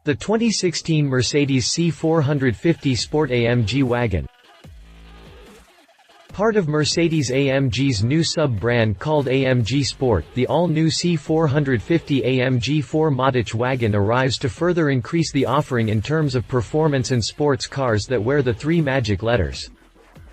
The 2016 Mercedes C450 Sport AMG Wagon. Part of Mercedes-AMG's new sub-brand called AMG Sport, the all-new C450 AMG 4-Model wagon arrives to further increase the offering in terms of performance and sports cars that wear the three magic letters.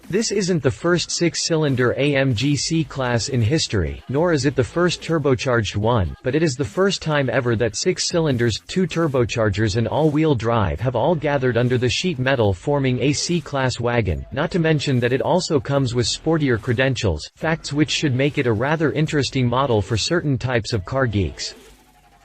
This isn't the first six-cylinder AMG C-Class in history, nor is it the first turbocharged one, but it is the first time ever that 6 cylinders, 2 turbochargers and all-wheel drive have all gathered under the sheet metal forming a C-Class wagon, not to mention that it also comes with sportier credentials, facts which should make it a rather interesting model for certain types of car geeks.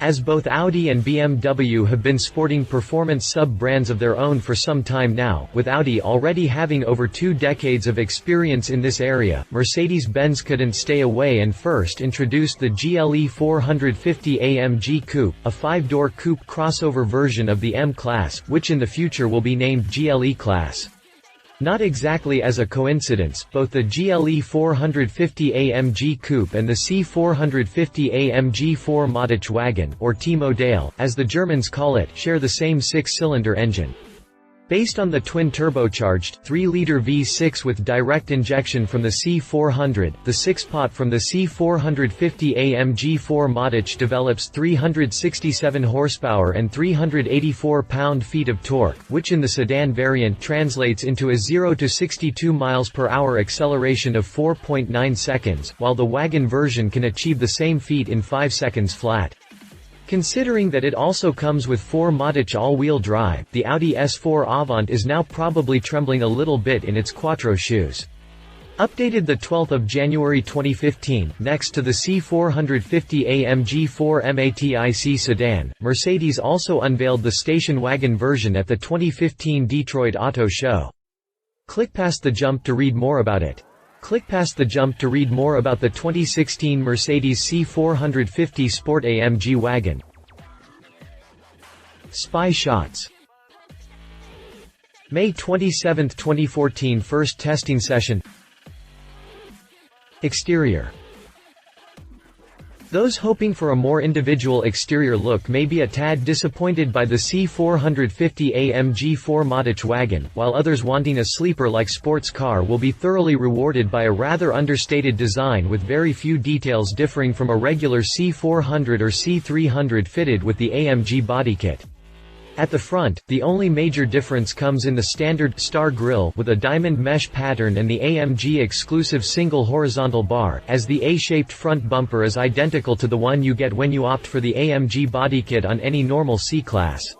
As both Audi and BMW have been sporting performance sub-brands of their own for some time now, with Audi already having over 2 decades of experience in this area, Mercedes-Benz couldn't stay away and first introduced the GLE450 AMG Coupe, a 5-door coupe crossover version of the M-Class, which in the future will be named GLE-Class. Not exactly as a coincidence, both the GLE450 AMG Coupe and the C450 AMG 4-Model wagon, or T-Modell, as the Germans call it, share the same 6-cylinder engine. Based on the twin turbocharged 3-liter V6 with direct injection from the C400, the 6-pot from the C450 AMG 4-Model develops 367 horsepower and 384 pound-feet of torque, which in the sedan variant translates into a 0 to 62 miles per hour acceleration of 4.9 seconds, while the wagon version can achieve the same feat in 5 seconds flat. Considering that it also comes with 4-Model all-wheel drive, the Audi S4 Avant is now probably trembling a little bit in its Quattro shoes. Updated the 12th of January 2015, next to the C450 AMG 4-MATIC sedan, Mercedes also unveiled the station wagon version at the 2015 Detroit Auto Show. Click past the jump to read more about it. Click past the jump to read more about the 2016 Mercedes C450 Sport AMG Wagon. Spy shots. May 27, 2014 First testing session. Exterior. Those hoping for a more individual exterior look may be a tad disappointed by the C450 AMG 4-Model wagon, while others wanting a sleeper-like sports car will be thoroughly rewarded by a rather understated design with very few details differing from a regular C400 or C300 fitted with the AMG body kit. At the front, the only major difference comes in the standard star grille with a diamond mesh pattern and the AMG exclusive single horizontal bar, as the A-shaped front bumper is identical to the one you get when you opt for the AMG body kit on any normal C-Class.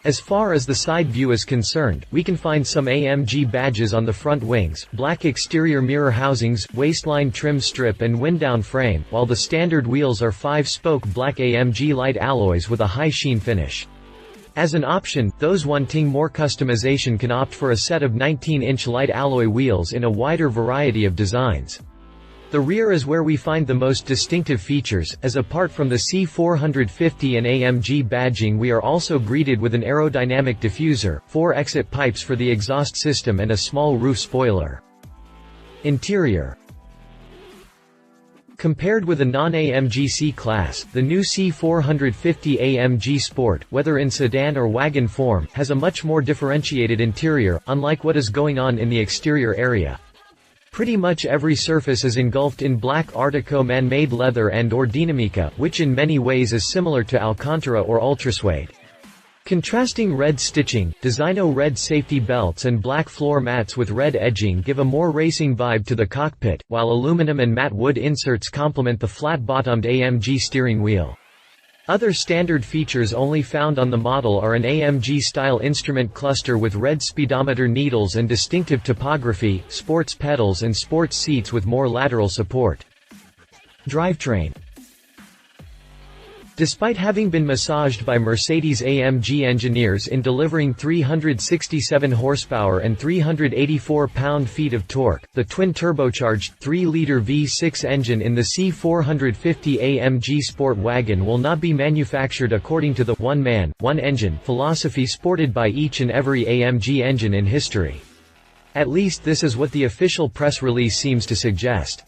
As far as the side view is concerned, we can find some AMG badges on the front wings, black exterior mirror housings, waistline trim strip and wind-down frame, while the standard wheels are 5-spoke black AMG light alloys with a high sheen finish. As an option, those wanting more customization can opt for a set of 19-inch light alloy wheels in a wider variety of designs. The rear is where we find the most distinctive features, as apart from the C450 and AMG badging we are also greeted with an aerodynamic diffuser, 4 exit pipes for the exhaust system and a small roof spoiler. Interior. Compared with a non-AMG C-Class, the new C450 AMG Sport, whether in sedan or wagon form, has a much more differentiated interior, unlike what is going on in the exterior area. Pretty much every surface is engulfed in black Artico man-made leather and/or Dinamica, which in many ways is similar to Alcantara or Ultrasuede. Contrasting red stitching, Designo red safety belts and black floor mats with red edging give a more racing vibe to the cockpit, while aluminum and matte wood inserts complement the flat-bottomed AMG steering wheel. Other standard features only found on the model are an AMG-style instrument cluster with red speedometer needles and distinctive typography, sports pedals and sports seats with more lateral support. Drivetrain. Despite having been massaged by Mercedes-AMG engineers in delivering 367 horsepower and 384 pound-feet of torque, the twin-turbocharged 3-liter V6 engine in the C450 AMG Sport wagon will not be manufactured according to the one-man, one-engine philosophy sported by each and every AMG engine in history. At least this is what the official press release seems to suggest.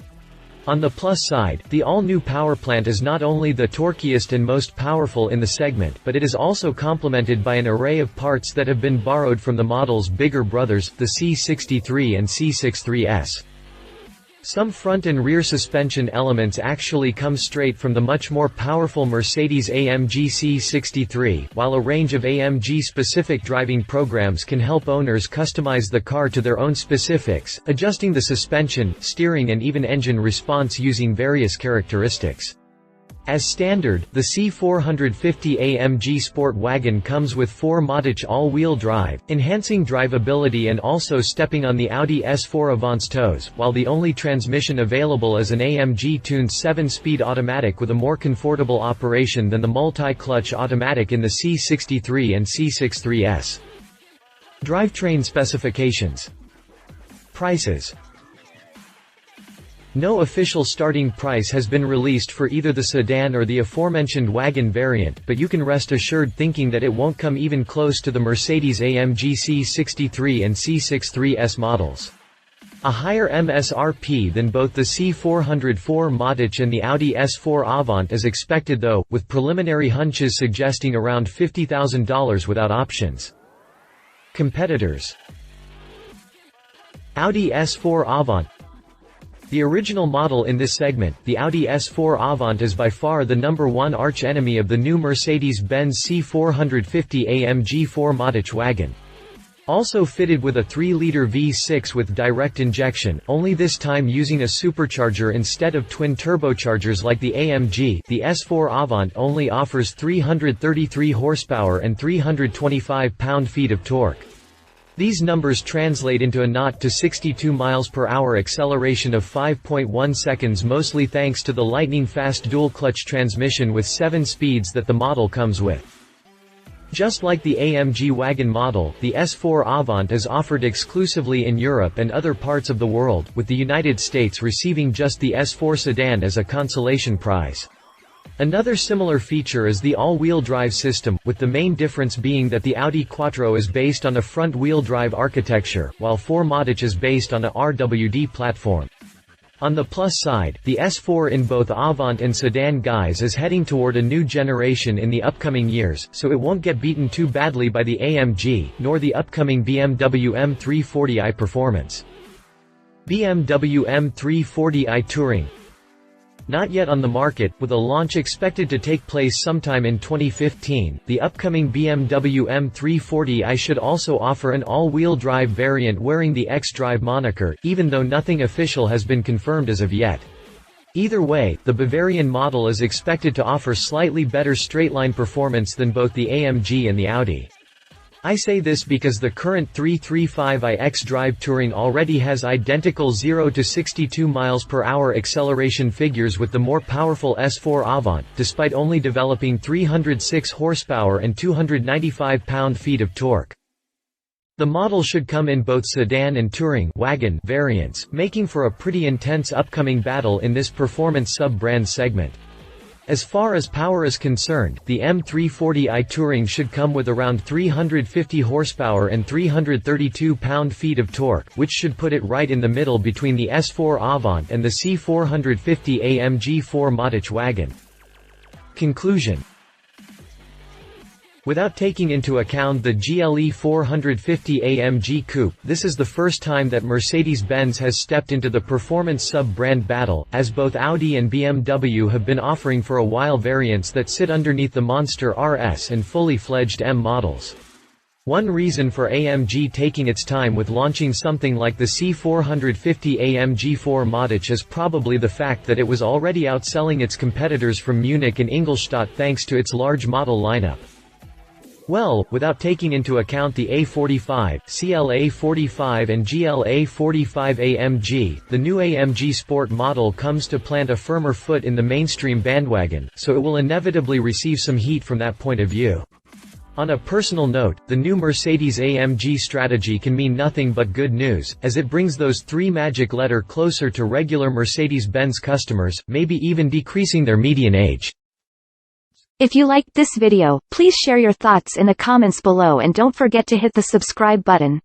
On the plus side, the all-new powerplant is not only the torquiest and most powerful in the segment, but it is also complemented by an array of parts that have been borrowed from the model's bigger brothers, the C63 and C63S. Some front and rear suspension elements actually come straight from the much more powerful Mercedes-AMG C63, while a range of AMG-specific driving programs can help owners customize the car to their own specifics, adjusting the suspension, steering and even engine response using various characteristics. As standard, the C450 AMG Sport wagon comes with 4-Modich all-wheel drive, enhancing drivability and also stepping on the Audi S4 Avant's toes, while the only transmission available is an AMG-tuned 7-speed automatic with a more comfortable operation than the multi-clutch automatic in the C63 and C63S. Drivetrain specifications. Prices. No official starting price has been released for either the sedan or the aforementioned wagon variant, but you can rest assured thinking that it won't come even close to the Mercedes-AMG C63 and C63S models. A higher MSRP than both the C400 4-Modich and the Audi S4 Avant is expected though, with preliminary hunches suggesting around $50,000 without options. Competitors. Audi S4 Avant. The original model in this segment, the Audi S4 Avant, is by far the #1 arch-enemy of the new Mercedes-Benz C450 AMG 4-Modich wagon. Also fitted with a 3-liter V6 with direct injection, only this time using a supercharger instead of twin turbochargers like the AMG, the S4 Avant only offers 333 horsepower and 325 pound-feet of torque. These numbers translate into a 0 to 62 mph acceleration of 5.1 seconds, mostly thanks to the lightning-fast dual-clutch transmission with 7 speeds that the model comes with. Just like the AMG wagon model, the S4 Avant is offered exclusively in Europe and other parts of the world, with the United States receiving just the S4 sedan as a consolation prize. Another similar feature is the all-wheel drive system, with the main difference being that the Audi Quattro is based on a front-wheel drive architecture, while 4-Modich is based on a RWD platform. On the plus side, the S4 in both Avant and sedan guise is heading toward a new generation in the upcoming years, so it won't get beaten too badly by the AMG, nor the upcoming BMW M340i Performance. BMW M340i Touring. Not yet on the market, with a launch expected to take place sometime in 2015, the upcoming BMW M340i should also offer an all-wheel drive variant wearing the X-Drive moniker, even though nothing official has been confirmed as of yet. Either way, the Bavarian model is expected to offer slightly better straight-line performance than both the AMG and the Audi. I say this because the current 335i X-Drive Touring already has identical 0 to 62 mph acceleration figures with the more powerful S4 Avant, despite only developing 306 horsepower and 295 pound-feet of torque. The model should come in both sedan and touring wagon variants, making for a pretty intense upcoming battle in this performance sub-brand segment. As far as power is concerned, the M340i Touring should come with around 350 horsepower and 332 pound-feet of torque, which should put it right in the middle between the S4 Avant and the C450 AMG 4-Modich wagon. Conclusion. Without taking into account the GLE450 AMG Coupe, this is the first time that Mercedes-Benz has stepped into the performance sub-brand battle, as both Audi and BMW have been offering for a while variants that sit underneath the monster RS and fully fledged M models. One reason for AMG taking its time with launching something like the C450 AMG 4-Modich is probably the fact that it was already outselling its competitors from Munich and Ingolstadt thanks to its large model lineup. Well, without taking into account the A45, CLA45 and GLA45 AMG, the new AMG Sport model comes to plant a firmer foot in the mainstream bandwagon, so it will inevitably receive some heat from that point of view. On a personal note, the new Mercedes-AMG strategy can mean nothing but good news, as it brings those 3 magic letters closer to regular Mercedes-Benz customers, maybe even decreasing their median age. If you liked this video, please share your thoughts in the comments below and don't forget to hit the subscribe button.